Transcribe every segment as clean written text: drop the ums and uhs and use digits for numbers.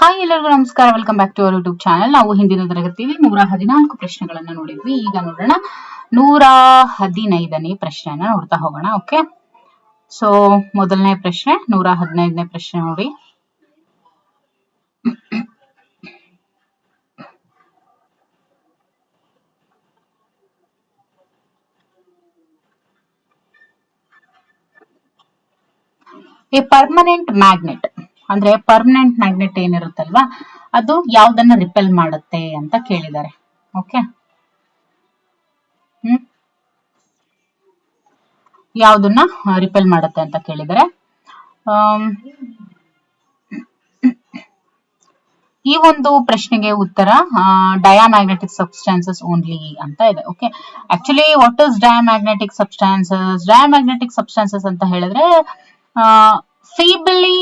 Hi, ಎಲ್ಲರಿಗೂ ನಮಸ್ಕಾರ. Welcome back to our YouTube channel. ನಾವು ಹಿಂದಿನ ತರಗತಿಯಲ್ಲಿ 114 ಪ್ರಶ್ನೆಗಳನ್ನ ನೋಡಿದ್ವಿ. ಈಗ ನೋಡೋಣ 115ನೇ ಪ್ರಶ್ನೆಯನ್ನ ನೋಡ್ತಾ ಹೋಗೋಣ. ಓಕೆ, ಸೊ ಮೊದಲನೇ ಪ್ರಶ್ನೆ 115ನೇ ಪ್ರಶ್ನೆ ನೋಡಿ. ಎ ಪರ್ಮನೆಂಟ್ ಮ್ಯಾಗ್ನೆಟ್ ಅಂದ್ರೆ ಪರ್ಮನೆಂಟ್ ಮ್ಯಾಗ್ನೆಟ್ ಏನಿರುತ್ತಲ್ವಾ ಅದು ಯಾವ್ದನ್ನ ರಿಪೆಲ್ ಮಾಡುತ್ತೆ ಅಂತ ಕೇಳಿದ್ದಾರೆ. ಓಕೆ, ಯಾವ್ದನ್ನ ರಿಪೆಲ್ ಮಾಡುತ್ತೆ ಅಂತ ಕೇಳಿದರೆ ಈ ಒಂದು ಪ್ರಶ್ನೆಗೆ ಉತ್ತರ ಡಯಾಮ್ಯಾಗ್ನೆಟಿಕ್ ಸಬ್ಸ್ಟಾನ್ಸಸ್ ಓನ್ಲಿ ಅಂತ ಇದೆ. Okay, actually what is diamagnetic substances? Diamagnetic substances ಅಂತ ಹೇಳಿದ್ರೆ ಫೀಬಲಿ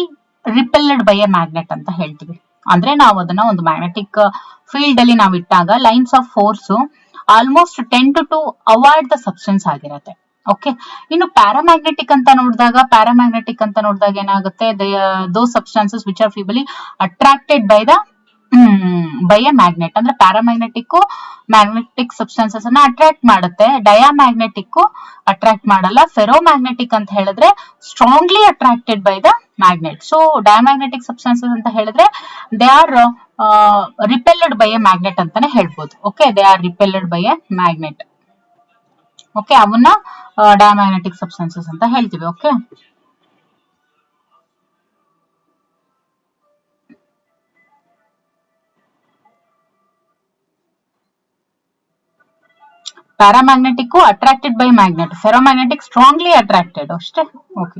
ರಿಪೆಲ್ಡ್ ಬೈ ಎ ಮ್ಯಾಗ್ನೆಟ್ ಅಂತ ಹೇಳ್ತೀವಿ. ಅಂದ್ರೆ ನಾವು ಅದನ್ನ ಒಂದು ಮ್ಯಾಗ್ನೆಟಿಕ್ ಫೀಲ್ಡ್ ಅಲ್ಲಿ ನಾವು ಇಟ್ಟಾಗ lines of force almost 10 to avoid the substance ಆಗಿರುತ್ತೆ. ಓಕೆ, ಇನ್ನು ಪ್ಯಾರಾಮ್ಯಾಗ್ನೆಟಿಕ್ ಅಂತ ನೋಡಿದಾಗ ಏನಾಗುತ್ತೆ, those substances which are feebly attracted by a magnet. ಅಂದ್ರೆ ಪ್ಯಾರಾಮ್ಯಾಗ್ನೆಟಿಕ್ ಮ್ಯಾಗ್ನೆಟಿಕ್ ಸಬ್ಸ್ಟಾನ್ಸಸ್ ಅನ್ನ ಅಟ್ರಾಕ್ಟ್ ಮಾಡುತ್ತೆ, ಡಯಾಮ್ಯಾಗ್ನೆಟಿಕ್ ಅಟ್ರಾಕ್ಟ್ ಮಾಡಲ್ಲ. ಫೆರೋಮ್ಯಾಗ್ನೆಟಿಕ್ ಅಂತ ಹೇಳಿದ್ರೆ strongly attracted by the magnet. So diamagnetic substances ಅಂತ ಹೇಳಿದ್ರೆ they are repelled by a magnet ಅಂತಾನೆ ಹೇಳ್ಬೋದು. Okay, they are repelled by a magnet. Okay, ಅವನ್ನ ಡಯಾಮ್ಯಾಗ್ನೆಟಿಕ್ ಸಬ್ಸ್ಟಾನ್ಸಸ್ ಅಂತ ಹೇಳ್ತೀವಿ. Okay, paramagnetic attracted by magnet, ferromagnetic strongly attracted ಅಷ್ಟೇ. Okay,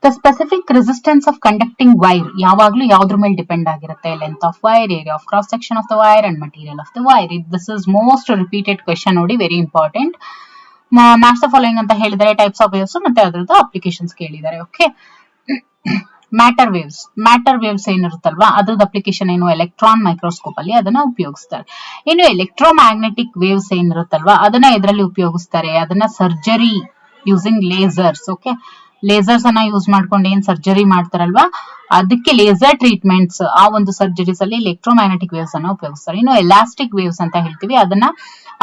the specific resistance of conducting wire ಯಾವಾಗ್ಲೂ ಯಾವ್ದ್ರ ಮೇಲೆ depend ಆಗಿರುತ್ತೆ? Length of wire, area of cross section of the wire and material of the wire. This is most repeated question ನೋಡಿ, very important. Match the following ಅಂತ ಹೇಳಿದರೆ types of waves ಮತ್ತೆ ಅದ್ರದ್ದು applications ಕೇಳಿದ್ದಾರೆ. ಓಕೆ, ಮ್ಯಾಟರ್ ವೇವ್ಸ್ ಏನಿರುತ್ತಲ್ವಾ ಅದ್ರದ್ದು application ಏನು? Electron microscope ಅಲ್ಲಿ ಅದನ್ನ ಉಪಯೋಗಿಸ್ತಾರೆ. ಇನ್ನು ಎಲೆಕ್ಟ್ರೋಮ್ಯಾಗ್ನೆಟಿಕ್ ವೇವ್ಸ್ ಏನಿರುತ್ತಲ್ವಾ ಅದನ್ನ ಎದ್ರಲ್ಲಿ ಉಪಯೋಗಿಸ್ತಾರೆ? ಅದನ್ನ surgery using lasers. Okay, lasers ಅನ್ನ ಯೂಸ್ ಮಾಡ್ಕೊಂಡು ಏನ್ ಸರ್ಜರಿ ಮಾಡ್ತಾರಲ್ವಾ ಅದಕ್ಕೆ ಲೇಸರ್ ಟ್ರೀಟ್ಮೆಂಟ್ಸ್, ಆ ಒಂದು ಸರ್ಜರೀಸ್ ಅಲ್ಲಿ ಎಲೆಕ್ಟ್ರೋಮ್ಯಾಗ್ನೆಟಿಕ್ ವೇವ್ಸ್ ಅನ್ನ ಉಪಯೋಗಿಸ್ತಾರೆ. ಇನ್ನು ಎಲಾಸ್ಟಿಕ್ ವೇವ್ಸ್ ಅಂತ ಹೇಳ್ತೀವಿ, ಅದನ್ನ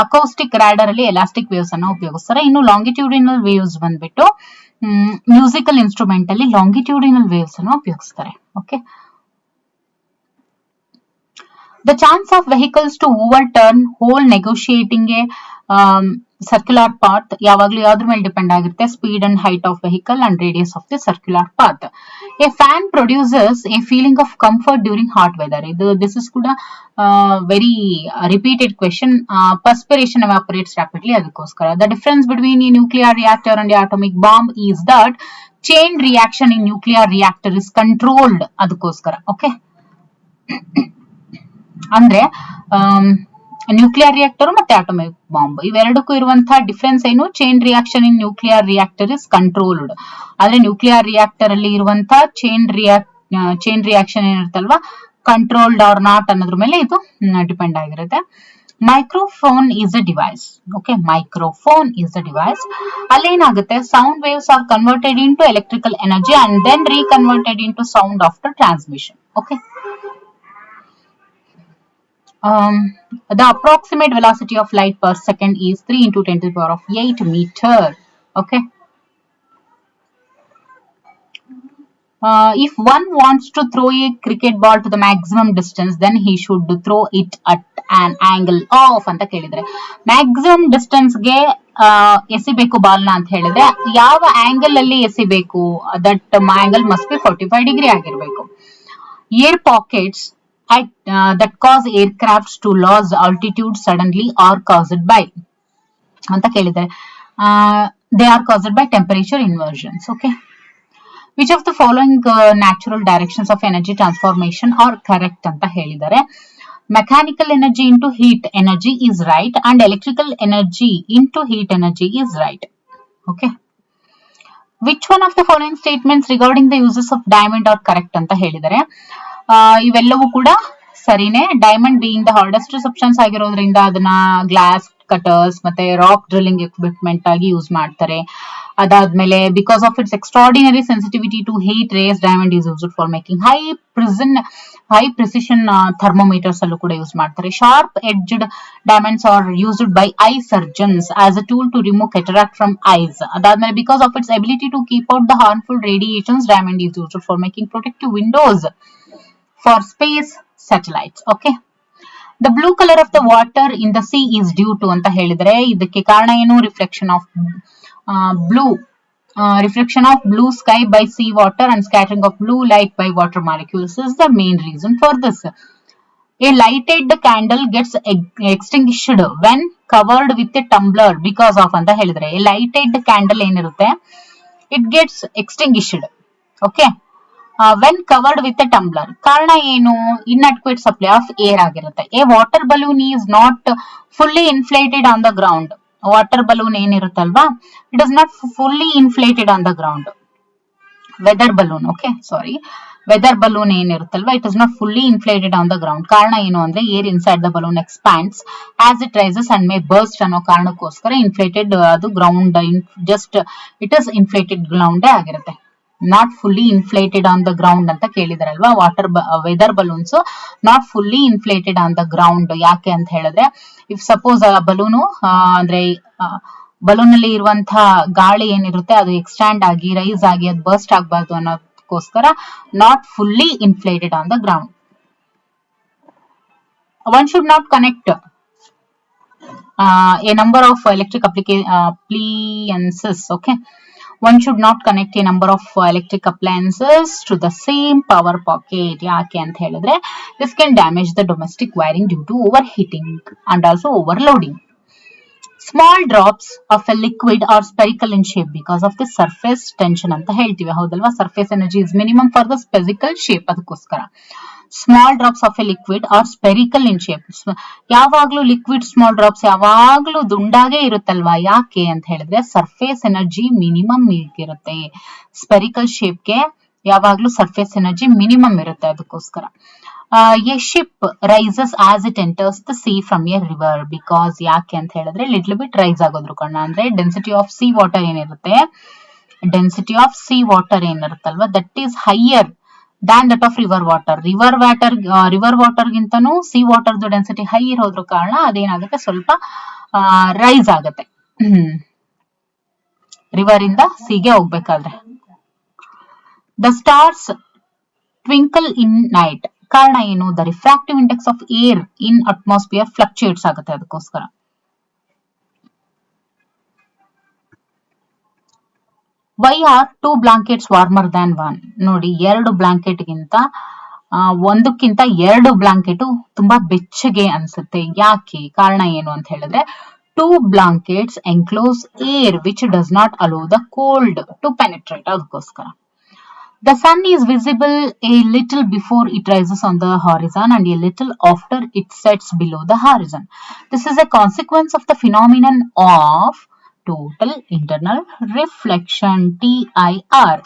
ಅಕೌಸ್ಟಿಕ್ ರಾಡರ್ ಅಲ್ಲಿ ಎಲಾಸ್ಟಿಕ್ ವೇವ್ಸ್ ಅನ್ನ ಉಪಯೋಗಿಸ್ತಾರೆ. ಇನ್ನು ಲಾಂಗಿಟ್ಯೂಡಿನಲ್ ವೇವ್ಸ್ ಬಂದ್ಬಿಟ್ಟು ಮ್ಯೂಸಿಕಲ್ ಇನ್ಸ್ಟ್ರೂಮೆಂಟ್ ಅಲ್ಲಿ ಲಾಂಗಿಟ್ಯೂಡಿನಲ್ ವೇವ್ಸ್ ಅನ್ನು ಉಪಯೋಗಿಸ್ತಾರೆ. Okay, the chance of vehicles to overturn while negotiating a circular path ಯಾವಾಗ್ಲೂ ಯಾವ್ದ್ರ ಮೇಲೆ ಡಿಪೆಂಡ್ ಆಗಿರುತ್ತೆ? Speed and height of vehicle and radius of the circular path. A fan produces a feeling of comfort during hot weather. This is ಕೂಡ very repeated question. Perspiration evaporates rapidly, ಅದಕ್ಕೋಸ್ಕರ. The difference between a nuclear reactor and atomic bomb is that chain reaction in nuclear reactor is controlled, ಅದಕ್ಕೋಸ್ಕರ. Okay, ಅಂದ್ರೆ nuclear reactor ಮತ್ತೆ atomic bomb ಇವೆರಡಕ್ಕೂ ಇರುವಂತಹ difference ಏನು? Chain reaction in nuclear reactor is controlled. ಆದ್ರೆ nuclear reactor ಅಲ್ಲಿ ಇರುವಂತಹ chain reaction ಏನಿರುತ್ತಲ್ವಾ ಕಂಟ್ರೋಲ್ಡ್ ಆರ್ ನಾಟ್ ಅನ್ನೋದ್ರ ಮೇಲೆ ಇದು ಡಿಪೆಂಡ್ ಆಗಿರುತ್ತೆ. Microphone is a device. Okay, microphone is a device. ಅಲ್ಲೇನಾಗುತ್ತೆ, sound waves are converted into electrical energy and then reconverted into sound after transmission. Okay, the approximate velocity of light per second is 3 into 10 to the power of 8 meter. Okay, if one wants to throw a cricket ball to the maximum distance, then he should throw it at an angle of ಅಂತ ಕೇಳಿದ್ರೆ maximum distance ಗೆ ಎಸಿಬೇಕು ball ನ ಅಂತ ಹೇಳಿದ್ರೆ ಯಾವ angle ಅಲ್ಲಿ ಎಸಿಬೇಕು? That angle must be 45 degree ಆಗಿರ್ಬೇಕು. Air pockets that cause aircrafts to lose altitude suddenly or caused by ಅಂತ ಕೇಳಿದ್ದಾರೆ. They are caused by temperature inversions. Okay, which of the following natural directions of energy transformation are correct ಅಂತ ಹೇಳಿದ್ದಾರೆ? Mechanical energy into heat energy is right and electrical energy into heat energy is right. Okay, which one of the following statements regarding the uses of diamond are correct ಅಂತ ಹೇಳಿದ್ದಾರೆ? ಇವೆಲ್ಲವೂ ಕೂಡ ಸರಿನೇ. Diamond being the hardest substance ಆಗಿರೋದ್ರಿಂದ ಅದನ್ನ glass cutters ಮತ್ತೆ rock drilling equipment ಆಗಿ use ಮಾಡ್ತಾರೆ. ಅದಾದ್ಮೇಲೆ because of its extraordinary sensitivity to heat rays, diamond is used for making high precision thermometers ಅಲ್ಲೂ ಕೂಡ ಯೂಸ್ ಮಾಡ್ತಾರೆ. Sharp edged diamonds are used by eye surgeons as a tool to remove cataract from eyes. ಅದಾದ್ಮೇಲೆ because of its ability to keep out the harmful radiations, diamond is used for making protective windows for space satellites. Okay, the blue colour of the water in the sea is due to ಅಂತ ಹೇಳಿದ್ರೆ ಇದಕ್ಕೆ ಕಾರಣ ಏನು? Reflection of blue sky by sea water and scattering of blue light by water molecules is the main reason for this. A lighted candle gets extinguished when covered with a tumbler because of ಅಂತ ಹೇಳಿದ್ರೆ a lighted candle ಏನಿರುತ್ತೆ it gets extinguished. Okay, when covered with a tumbler. ಕಾರಣ ಏನು? inadequate supply of air ಆಗಿರುತ್ತೆ. A water balloon is not fully inflated on the ground. Water balloon ಏನಿರುತ್ತಲ್ವಾ, it is not fully inflated on the ground. Weather balloon, okay sorry, weather balloon ಏನಿರುತ್ತಲ್ವಾ it is not fully inflated on the ground. ಕಾರಣ ಏನು ಅಂದ್ರೆ air inside the balloon expands as it rises and may burst ಅನ್ನೋ ಕಾರಣಕ್ಕೋಸ್ಕರ inflated ಅದು ground just it is inflated ಗ್ರೌಂಡೇ ಆಗಿರುತ್ತೆ. Not fully inflated on the ground ಅಂತ ಕೇಳಿದಾರಲ್ವಾ, weather balloons not fully inflated on the ground. ಯಾಕೆ ಅಂತ ಹೇಳಿದ್ರೆ ಇಫ್ ಸಪೋಸ್ ಆ ಬಲೂನು ಅಂದ್ರೆ ಬಲೂನ್ ಅಲ್ಲಿ ಇರುವಂತಹ ಗಾಳಿ ಏನಿರುತ್ತೆ ಅದು ಎಕ್ಸ್ಟ್ಯಾಂಡ್ ಆಗಿ ರೈಸ್ ಆಗಿ ಅದು ಬರ್ಸ್ಟ್ ಆಗಬಾರ್ದು ಅನ್ನೋದಕ್ಕೋಸ್ಕರ not fully inflated on the ground. One should not connect a number of electric appliances. Okay, one should not connect a number of electric appliances to the same power pocket. ಯಾಕೆ ಅಂತ ಹೇಳಿದ್ರೆ this can damage the domestic wiring due to overheating and also overloading. Small drops of a liquid are spherical in shape because of the surface tension ಅಂತ ಹೇಳ್ತೀವಿ, ಹೌದಲ್ವಾ? surface energy is minimum for the spherical shape. ಅದಕ್ಕೋಸ್ಕರ small drops of a liquid are spherical in shape. ಯಾವಾಗ್ಲೂ liquid small drops ಯಾವಾಗ್ಲೂ ದುಂಡಾಗೆ ಇರುತ್ತಲ್ವಾ? ಯಾಕೆ ಅಂತ ಹೇಳಿದ್ರೆ ಸರ್ಫೇಸ್ ಎನರ್ಜಿ ಮಿನಿಮಮ್ ಇರುತ್ತೆ. ಸ್ಪೆರಿಕಲ್ ಶೇಪ್ಗೆ ಯಾವಾಗ್ಲೂ ಸರ್ಫೇಸ್ ಎನರ್ಜಿ ಮಿನಿಮಮ್ ಇರುತ್ತೆ, ಅದಕ್ಕೋಸ್ಕರ. A ship rises as it enters the sea from a river because ಯಾಕೆ ಅಂತ ಹೇಳಿದ್ರೆ ಲಿಟ್ಲ್ ಬಿಟ್ ರೈಸ್ ಆಗೋದ್ರು ಕಾರಣ. ಅಂದ್ರೆ ಡೆನ್ಸಿಟಿ ಆಫ್ ಸಿ ವಾಟರ್ ಏನಿರುತ್ತೆ, ಡೆನ್ಸಿಟಿ ಆಫ್ ಸಿ ವಾಟರ್ ಏನಿರುತ್ತಲ್ವಾ that is higher than that of river water. River water ಗಿಂತನೂ sea water density high ಇರೋದ್ರ ಕಾರಣ ಅದೇನಾಗುತ್ತೆ, ಸ್ವಲ್ಪ ರೈಸ್ ಆಗುತ್ತೆ ರಿವರ್ ಇಂದ ಸಿಗೆ ಹೋಗ್ಬೇಕಾದ್ರೆ. The stars twinkle in night. ಕಾರಣ ಏನು? The refractive index of air in atmosphere fluctuates ಆಗುತ್ತೆ, ಅದಕ್ಕೋಸ್ಕರ. Why are 2 blankets warmer than 1? ನೋಡಿ, 2 ಬ್ಲಾಂಕೆಟ್ ಗಿಂತ ಒಂದಕ್ಕಿಂತ 2 ಬ್ಲಾಂಕೆಟ್ ತುಂಬಾ ಬೆಚ್ಚಗೆ ಅನ್ಸುತ್ತೆ. ಯಾಕೆ? ಕಾರಣ ಏನು ಅಂತ ಹೇಳಿದ್ರೆ 2 blankets enclose air which does not allow the cold to penetrate. ಅದಕ್ಕೋಸ್ಕರ. The sun is visible a little before it rises on the horizon and a little after it sets below the horizon. This is a consequence of the phenomenon of total internal reflection, TIR.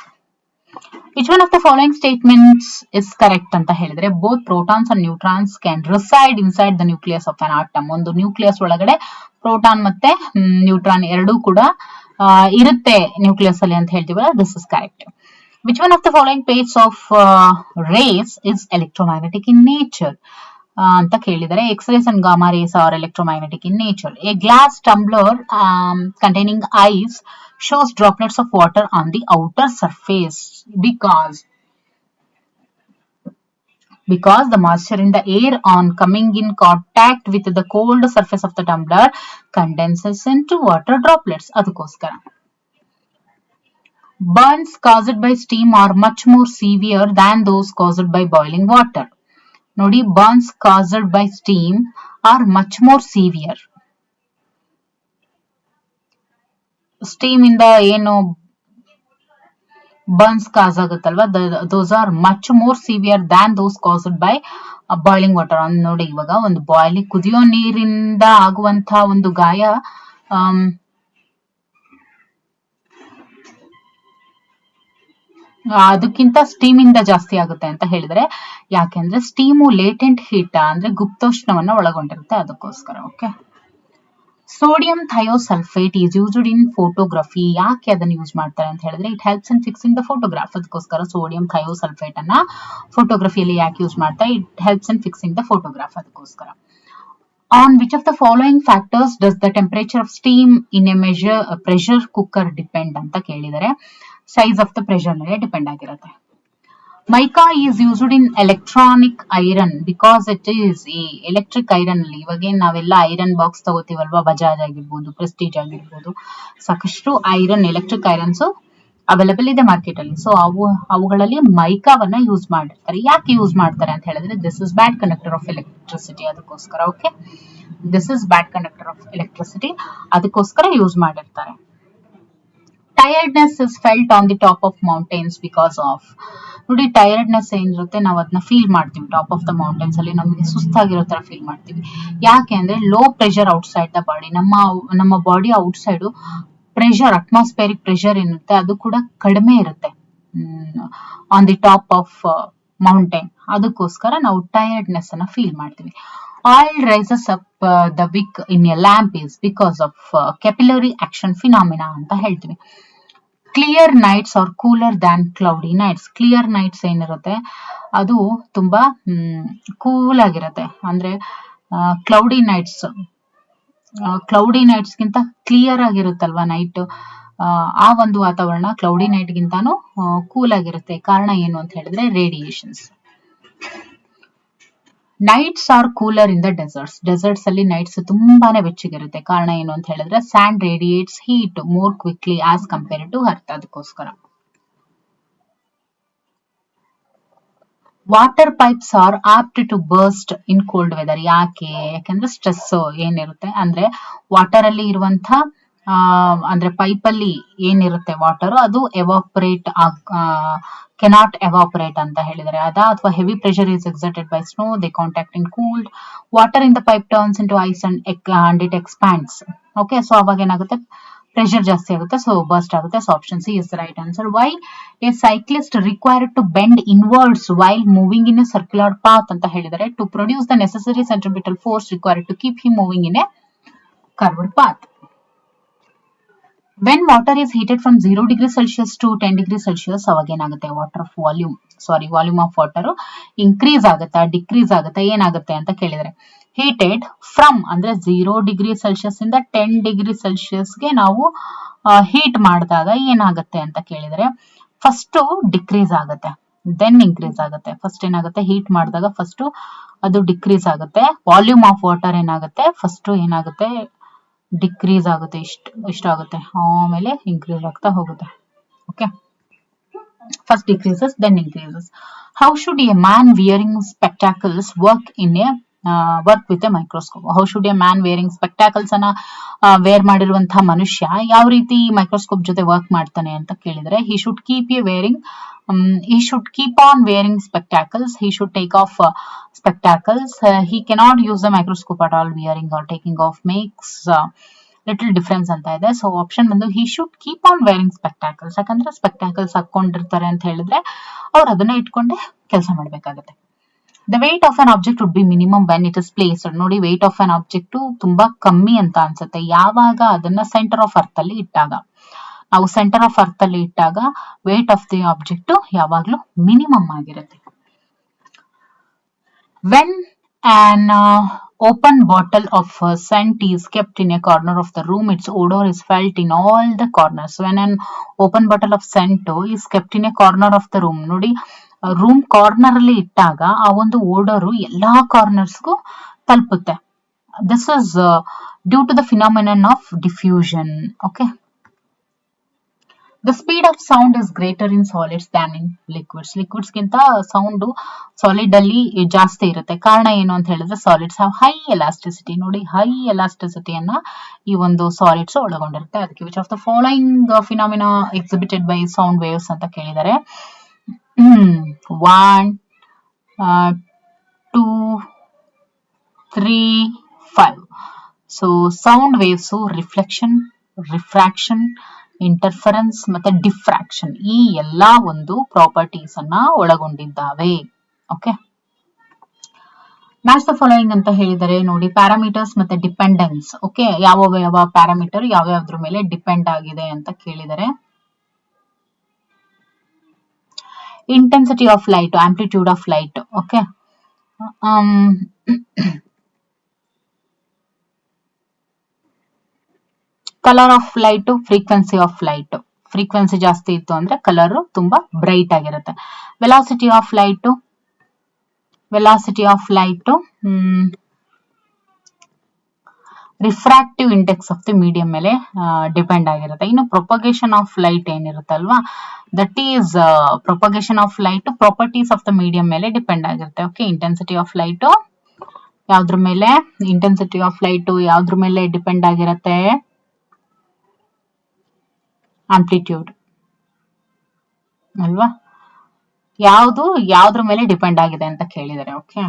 Which one of the following statements is correct ಅಂತ ಹೇಳಿದ್ರೆ both protons and neutrons can reside inside the nucleus of an atom. ಒಂದು nucleus ಒಳಗಡೆ proton ಮತ್ತೆ neutron ಎರಡೂ ಕೂಡ ಇರುತ್ತೆ nucleus ಅಲ್ಲಿ ಅಂತ ಹೇಳ್ತೀವಲ್ಲ, this is correct. Which one of the following pairs of rays is electromagnetic in nature? ಅಂತ ಕೇಳಿದರೆ X-rays and gamma rays are electromagnetic in nature. A glass tumbler containing ice shows droplets of water on the outer surface because the moisture in the air on coming in contact with the cold surface of the tumbler condenses into water droplets. ಅದಕ್ಕೋಸ್ಕರ. Burns caused by steam are much more severe than those caused by boiling water. ನೋಡಿ, burns caused by steam are much more severe. Steam ಇಂದ ಏನು burns cause ಆಗುತ್ತಲ್ವಾ, those are much more severe than those caused by boiling water. ನೋಡಿ, ಇವಾಗ ಒಂದು ಕುದಿಯೋ ನೀರಿಂದ ಆಗುವಂತ ಒಂದು ಗಾಯ ಅದಕ್ಕಿಂತ ಸ್ಟೀಮ್ ಇಂದ ಜಾಸ್ತಿ ಆಗುತ್ತೆ ಅಂತ ಹೇಳಿದ್ರೆ, ಯಾಕೆಂದ್ರೆ ಸ್ಟೀಮು ಲೇಟೆಂಟ್ ಹೀಟ್ ಅಂದ್ರೆ ಗುಪ್ತೋಷ್ಣವನ್ನ ಒಳಗೊಂಡಿರುತ್ತೆ, ಅದಕ್ಕೋಸ್ಕರ. Okay, sodium thiosulphate is used in photography. ಯಾಕೆ ಅದನ್ನ ಯೂಸ್ ಮಾಡ್ತಾರೆ ಅಂತ ಹೇಳಿದ್ರೆ it helps in fixing the photograph. ಅದಕ್ಕೋಸ್ಕರ ಸೋಡಿಯಂ ಥಯೋಸಲ್ಫೇಟ್ ಅನ್ನ ಫೋಟೋಗ್ರಫಿಯಲ್ಲಿ ಯಾಕೆ ಯೂಸ್ ಮಾಡ್ತಾರೆ? It helps in fixing the photograph. ಅದಕ್ಕೋಸ್ಕರ on which of the following factors does the temperature of steam in a pressure cooker depend ಅಂತ ಕೇಳಿದರೆ size of the pressure ಮೇಲೆ depend ಆಗಿರುತ್ತೆ. Mica is used in electronic iron because it is electric iron ಅಲ್ಲಿ ಇವಾಗ ನಾವೆಲ್ಲ iron box ತಗೋತೀವಲ್ವಾ, Bajaj ಆಗಿರ್ಬೋದು, Prestige ಆಗಿರ್ಬೋದು, ಸಾಕಷ್ಟು ಐರನ್ ಎಲೆಕ್ಟ್ರಿಕ್ ಐರನ್ಸ್ ಅವೈಲೇಬಲ್ ಇದೆ ಮಾರ್ಕೆಟ್ ಅಲ್ಲಿ. ಸೊ ಅವುಗಳಲ್ಲಿ ಮೈಕಾವನ್ನ ಯೂಸ್ ಮಾಡಿರ್ತಾರೆ. ಯಾಕೆ ಯೂಸ್ ಮಾಡ್ತಾರೆ ಅಂತ ಹೇಳಿದ್ರೆ this is bad conductor of electricity. ಅದಕ್ಕೋಸ್ಕರ okay, this is bad conductor of electricity, ಅದಕ್ಕೋಸ್ಕರ ಯೂಸ್ ಮಾಡಿರ್ತಾರೆ. Tiredness is felt on the top of mountains because of. ನೋಡಿ ಟೈರ್ಡ್ನೆಸ್ ಏನಿರುತ್ತೆ ನಾವು ಅದನ್ನ ಫೀಲ್ ಮಾಡ್ತೀವಿ ಟಾಪ್ ಆಫ್ ದ ಮೌಂಟೇನ್ಸ್ ಅಲ್ಲಿ, ನಮಗೆ ಸುಸ್ತಾಗಿರೋ ತರ ಫೀಲ್ ಮಾಡ್ತೀವಿ. ಯಾಕೆ ಅಂದ್ರೆ low pressure outside the body. ನಮ್ಮ body outside pressure, atmospheric pressure ಏನಿರುತ್ತೆ ಅದು ಕೂಡ ಕಡಿಮೆ ಇರುತ್ತೆ on the top of mountain. ಅದಕ್ಕೋಸ್ಕರ ನಾವು ಟೈರ್ಡ್ನೆಸ್ ಅನ್ನ ಫೀಲ್ ಮಾಡ್ತೀವಿ. Oil rises up the wick in a lamp is because of capillary action phenomena ಅಂತ ಹೇಳ್ತೀವಿ. Clear nights are cooler than cloudy nights. Clear nights ಏನಿರುತ್ತೆ ಅದು ತುಂಬಾ ಕೂಲ್ ಆಗಿರುತ್ತೆ. ಅಂದ್ರೆ ಕ್ಲೌಡಿ ನೈಟ್ಸ್ ಗಿಂತ ಕ್ಲಿಯರ್ ಆಗಿರುತ್ತಲ್ವಾ ನೈಟ್, ಆ ಒಂದು ವಾತಾವರಣ ಕ್ಲೌಡಿ ನೈಟ್ ಗಿಂತಾನು ಕೂಲ್ ಆಗಿರುತ್ತೆ. ಕಾರಣ ಏನು ಅಂತ ಹೇಳಿದ್ರೆ radiations. Nights are cooler in the deserts ಅಲ್ಲಿ ನೈಟ್ಸ್ ತುಂಬಾನೇ ಬೆಚ್ಚಗಿರುತ್ತೆ. ಕಾರಣ ಏನು ಅಂತ ಹೇಳಿದ್ರೆ sand radiates heat more quickly as compared to earth. ಅದಕ್ಕೋಸ್ಕರ water pipes are apt to burst in cold weather. ಯಾಕೆಂದ್ರೆ ಸ್ಟ್ರೆಸ್ ಏನಿರುತ್ತೆ ಅಂದ್ರೆ ವಾಟರ್ ಅಲ್ಲಿ ಇರುವಂತ ಅಂದ್ರೆ ಪೈಪ್ ಅಲ್ಲಿ ಏನಿರುತ್ತೆ ವಾಟರ್ ಅದು ಎವಾಪರೇಟ್ ಕೆನಾಟ್ ಎವಾಪರೇಟ್ ಅಂತ ಹೇಳಿದರೆ ಅಥವಾ heavy pressure is exerted by snow, they contact in cooled water in the pipe turns into ice and it expands. Okay, so ಅವಾಗ ಏನಾಗುತ್ತೆ ಪ್ರೆಷರ್ ಜಾಸ್ತಿ ಆಗುತ್ತೆ, ಸೊ ಬರ್ಸ್ಟ್ ಆಗುತ್ತೆ. So option C is the right answer. Why a cyclist required to bend inwards while moving in a circular path ಅಂತ ಹೇಳಿದರೆ to produce the necessary centripetal force required to keep him moving in A curved path. When water is heated from 0 degree Celsius to 10 degree Celsius, ಅವಾಗ ಏನಾಗುತ್ತೆ volume of water increase ಆಗುತ್ತಾ decrease ಆಗುತ್ತಾ ಏನಾಗುತ್ತೆ ಅಂತ ಕೇಳಿದ್ರೆ heated from ಅಂದ್ರೆ 0 degree Celsius ಇಂದ 10 degree ಸೆಲ್ಸಿಯಸ್ಗೆ ನಾವು ಹೀಟ್ ಮಾಡಿದಾಗ ಏನಾಗುತ್ತೆ ಅಂತ ಕೇಳಿದ್ರೆ ಫಸ್ಟ್ ಡಿಕ್ರೀಸ್ ಆಗುತ್ತೆ ದೆನ್ ಇನ್ಕ್ರೀಸ್ ಆಗುತ್ತೆ. ಫಸ್ಟ್ ಏನಾಗುತ್ತೆ ಹೀಟ್ ಮಾಡಿದಾಗ ಫಸ್ಟ್ ಅದು ಡಿಕ್ರೀಸ್ ಆಗುತ್ತೆ. ವಾಲ್ಯೂಮ್ ಆಫ್ ವಾಟರ್ ಏನಾಗುತ್ತೆ ಫಸ್ಟ್ ಏನಾಗುತ್ತೆ ಡಿಕ್ರೀಸ್ ಆಗುತ್ತೆ, ಇಷ್ಟಾಗುತ್ತೆ, ಆಮೇಲೆ ಇನ್ಕ್ರೀಸ್ ಆಗ್ತಾ ಹೋಗುತ್ತೆ. Okay, first decreases then increases. How should a man wearing spectacles work with a microscope? How should a man wearing spectacles ಅನ್ನ ವೇರ್ ಮಾಡಿರುವಂತಹ ಮನುಷ್ಯ ಯಾವ ರೀತಿ ಮೈಕ್ರೋಸ್ಕೋಪ್ ಜೊತೆ ವರ್ಕ್ ಮಾಡ್ತಾನೆ ಅಂತ ಕೇಳಿದ್ರೆ he should keep on wearing spectacles. He should take off spectacles. He cannot use the microscope at all. Wearing or taking off makes little difference ಅಂತ ಇದೆ. ಸೊ ಆಪ್ಷನ್ ಬಂದು he should keep on wearing spectacles. ಯಾಕಂದ್ರೆ spectacles ಹಾಕೊಂಡಿರ್ತಾರೆ ಅಂತ ಹೇಳಿದ್ರೆ ಅವ್ರು ಅದನ್ನ ಇಟ್ಕೊಂಡೆ ಕೆಲಸ ಮಾಡ್ಬೇಕಾಗುತ್ತೆ. The weight of an object would be minimum when it is placed. ನೋಡಿ weight of an object ತುಂಬಾ ಕಮ್ಮಿ ಅಂತ ಅನ್ಸುತ್ತೆ ಯಾವಾಗ ಅದನ್ನ ಸೆಂಟರ್ ಆಫ್ ಅರ್ತ್ ಅಲ್ಲಿ ಇಟ್ಟಾಗ. ನಾವು ಸೆಂಟರ್ ಆಫ್ ಅರ್ತ್ ಅಲ್ಲಿ ಇಟ್ಟಾಗ ವೇಟ್ ಆಫ್ ದಿ ಆಬ್ಜೆಕ್ಟ್ ಯಾವಾಗ್ಲೂ ಮಿನಿಮಮ್ ಆಗಿರುತ್ತೆ. When an open bottle of scent is kept in a corner of the room, its odor is felt in all the corners. When an open bottle of scent is kept in a corner of the room, ನೋಡಿ room corner ಅಲ್ಲಿ ಇಟ್ಟಾಗ ಆ ಒಂದು odour ಎಲ್ಲಾ ಕಾರ್ನರ್ಸ್ಗೂ ತಲುಪುತ್ತೆ. This is due to the phenomenon of diffusion. Okay, the speed of sound is greater in solids than in liquids. liquids ಗಿಂತ sound solid ಅಲ್ಲಿ ಜಾಸ್ತಿ ಇರುತ್ತೆ. ಕಾರಣ ಏನು ಅಂತ ಹೇಳಿದ್ರೆ ಸಾಲಿಡ್ಸ್ ಹ್ಯಾವ್ ಹೈ ಎಲಾಸ್ಟಿಸಿಟಿ. ನೋಡಿ ಹೈ ಎಲಾಸ್ಟಿಸಿಟಿಯನ್ನ ಈ ಒಂದು ಸಾಲಿಡ್ಸ್ ಒಳಗೊಂಡಿರುತ್ತೆ. ಅದಕ್ಕೆ which of the following phenomena exhibited by sound waves ಅಂತ ಕೇಳಿದ್ದಾರೆ. 1 2 3 5. So sound waves reflection, refraction, interference ಮತ್ತೆ ಡಿಫ್ರಾಕ್ಷನ್ ಈ ಎಲ್ಲಾ ಒಂದು ಪ್ರಾಪರ್ಟೀಸ್ ಅನ್ನ ಒಳಗೊಂಡಿದ್ದಾವೆ. ಓಕೆ, ಮ್ಯಾಚ್ ದ ಫಾಲೋಯಿಂಗ್ ಅಂತ ಹೇಳಿದರೆ ನೋಡಿ, ಪ್ಯಾರಾಮೀಟರ್ಸ್ ಮತ್ತೆ ಡಿಪೆಂಡೆನ್ಸ್. ಓಕೆ, ಯಾವ ಪ್ಯಾರಾಮೀಟರ್ ಯಾವ್ಯಾವ್ದ್ರ ಮೇಲೆ ಡಿಪೆಂಡ್ ಆಗಿದೆ ಅಂತ ಕೇಳಿದರೆ, intensity of light, amplitude of light. Okay, colour of light, frequency of light. Frequency ಜಾಸ್ತಿ ಇತ್ತು ಅಂದ್ರೆ ಕಲರ್ ತುಂಬಾ ಬ್ರೈಟ್ ಆಗಿರುತ್ತೆ. Velocity of light, refractive index of the medium ಮೇಲೆ ಡಿಪೆಂಡ್ ಆಗಿರುತ್ತೆ. ಇನ್ನು ಪ್ರೊಪಗೇಷನ್ ಆಫ್ ಲೈಟ್ ಏನಿರುತ್ತಲ್ವಾ, that is propagation of light properties of the medium ಮೇಲೆ ಡಿಪೆಂಡ್ ಆಗಿರುತ್ತೆ. ಓಕೆ, ಇಂಟೆನ್ಸಿಟಿ ಆಫ್ ಲೈಟ್ ಯಾವ್ದ್ರ ಮೇಲೆ, ಯಾವ್ದ್ರ ಮೇಲೆ ಡಿಪೆಂಡ್ ಆಗಿರುತ್ತೆ, ಆಂಪ್ಲಿಟ್ಯೂಡ್ ಅಲ್ವಾ, ಯಾವ್ದ್ರ ಮೇಲೆ ಡಿಪೆಂಡ್ ಆಗಿದೆ ಅಂತ ಕೇಳಿದರೆ. Okay,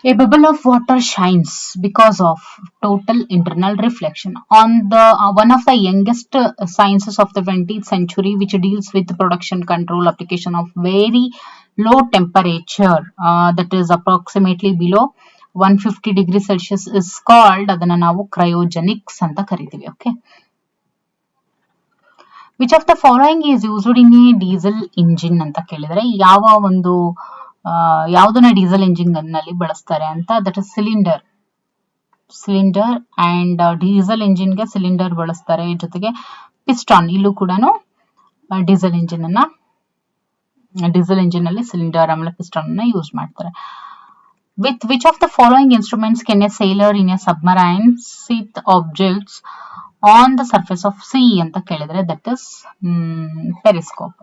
a bubble of water shines because of total internal reflection. On the one of the youngest sciences of the 20th century, which deals with the production control application of very low temperature, that is approximately below 150 degrees Celsius, is called, ಅದನ್ನ ನಾವು cryogenics ಅಂತ ಕರಿತೀವಿ. Okay, which of the following is used in a diesel engine ಅಂತ ಕೇಳಿದರೆ, ಯಾವುದನ್ನ diesel engine ನಲ್ಲಿ ಬಳಸ್ತಾರೆ ಅಂತ, that is cylinder and diesel engine ಗೆ ಸಿಲಿಂಡರ್ ಬಳಸ್ತಾರೆ, ಜೊತೆಗೆ ಪಿಸ್ಟಾನ್. ಇಲ್ಲೂ ಕೂಡ ಡೀಸೆಲ್ ಇಂಜಿನ್ ಅಲ್ಲಿ ಸಿಲಿಂಡರ್ ಆಮೇಲೆ ಪಿಸ್ಟಾನ್ ಅನ್ನ ಯೂಸ್ ಮಾಡ್ತಾರೆ. With which of the following instruments Ken A sailor in a submarine sheath objects on the surface of C ಅಂತ ಕೇಳಿದ್ರೆ, that is periscope.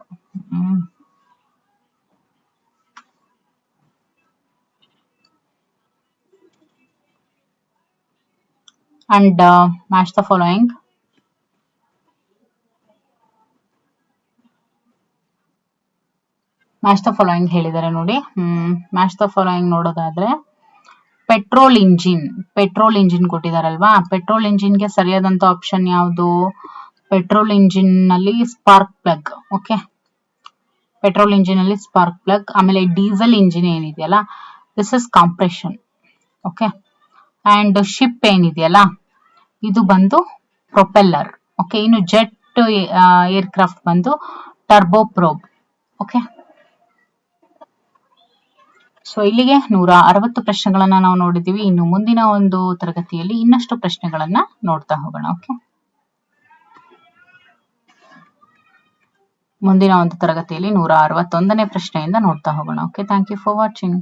And match the following. ಹೇಳಿದ್ದಾರೆ ನೋಡಿ. ಮ್ಯಾಚ್ ದ ಫಾಲೋಯಿಂಗ್ ನೋಡೋದಾದ್ರೆ, petrol engine ಕೊಟ್ಟಿದಾರಲ್ವಾ, petrol ಇಂಜಿನ್ಗೆ ಸರಿಯಾದಂತ option ಯಾವುದು? Petrol engine ನಲ್ಲಿ spark plug. Okay, petrol engine ಅಲ್ಲಿ spark plug. ಆಮೇಲೆ diesel engine ಏನಿದೆಯಲ್ಲ, this is compression. Okay, and ship ಏನಿದೆಯಲ್ಲ, ಇದು ಬಂದು ಪ್ರೊಪೆಲ್ಲರ್. ಓಕೆ, ಇನ್ನು ಜೆಟ್ ಏರ್ಕ್ರಾಫ್ಟ್ ಬಂದು ಟರ್ಬೋ ಪ್ರೋಬ್. ಓಕೆ, ಸೊ ಇಲ್ಲಿಗೆ 160 ಪ್ರಶ್ನೆಗಳನ್ನ ನಾವು ನೋಡಿದೀವಿ. ಇನ್ನು ಮುಂದಿನ ಒಂದು ತರಗತಿಯಲ್ಲಿ ಇನ್ನಷ್ಟು ಪ್ರಶ್ನೆಗಳನ್ನ ನೋಡ್ತಾ ಹೋಗೋಣ. ಓಕೆ, ಮುಂದಿನ ಒಂದು ತರಗತಿಯಲ್ಲಿ 161ನೇ ಪ್ರಶ್ನೆಯಿಂದ ನೋಡ್ತಾ ಹೋಗೋಣ. Okay, thank you for watching.